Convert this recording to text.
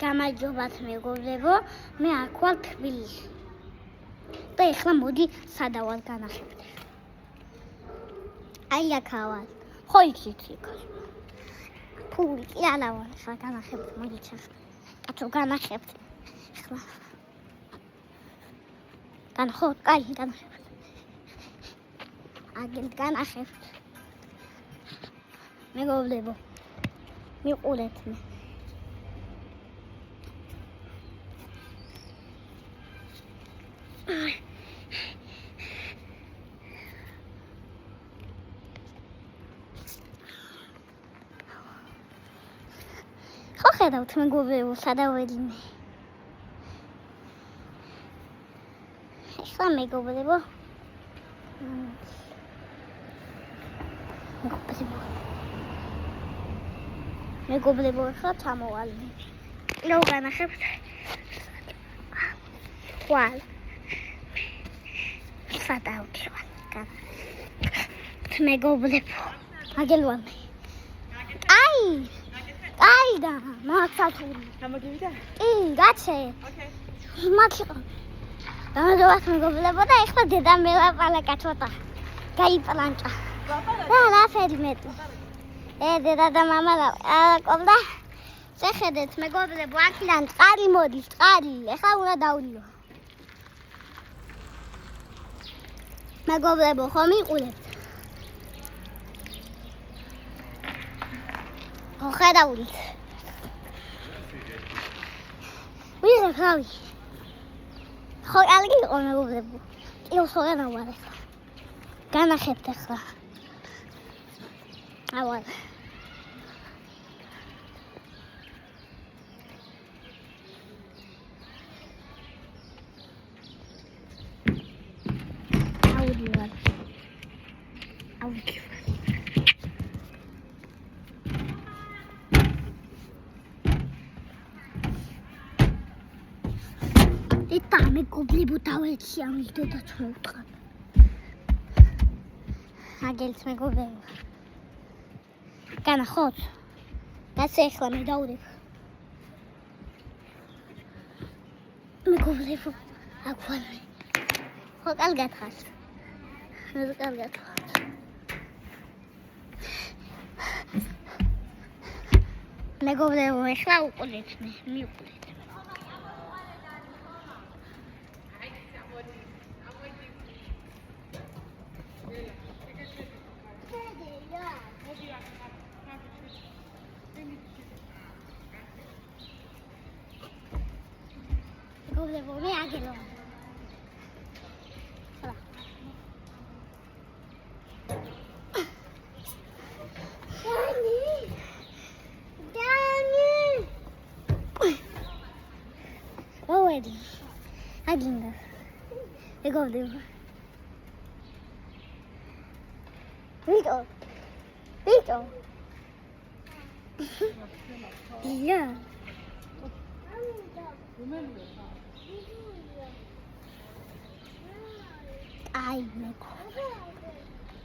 გამარჯობათ მეგობრებო, მე აქ ვარ თბილისში. და ეხლა მოდი სადავალ განახებთ. აი აქ ვარ. ხო იცით იქ. ფული კი არა ვარ, ეხლა განახებთ, მოდით ახლა. კაცო განახებთ. ეხლა. განახოთ, კაი, განახებთ. აგент განახებთ. მეგობრებო, მიყურეთ მე. ხო ხედავთ მეგობრებო, სადავედი მე. ეხლა მეგობრებო. მეგობრებო, ეხლა ჩამოვალდი. რო განახებთ. ვალ. სადავდივარ. მეგობრებო, აგელვან. აი და მართალია. გამოგივიდა? კი, გაჩე. ოკეი. მართლა. დამაგავას მეგობრებო და ეხლა დედა მელაპალაკა ცოტა. გაიპლანჭა. და ლაფერი მეტი. დედა და მამა ყობდა. შეხედეთ მეგობრებო, აქედან წყალი მოდის, წყალი. ეხლა უნდა დავლიო. მეგობრებო, ხომ იყურებთ? ხო ხედავთ. ვიღებ რავი. ხო კარგი იყო მეგობრებო. კილოს ხო განავარ ეხლა. განახებთ ეხლა. ავალ. აუდივარ. ეტა მეგობრებო დავეცი ამის დედაც მოუთხარ. აგელს მეგობრებო. განახოთ. კაცი ეხლა მე დავდებ. მეგობრებო, აქ ვარ მე. ხო კარგად ხარ. კარგად ხარ. მეგობრებო, ეხლა უყურეთ მე, მიუყურეთ. მეგობრებო, მე აგელო. აგინდა. მეგობრებო. ვიტო. ია. აი მეგობრებო.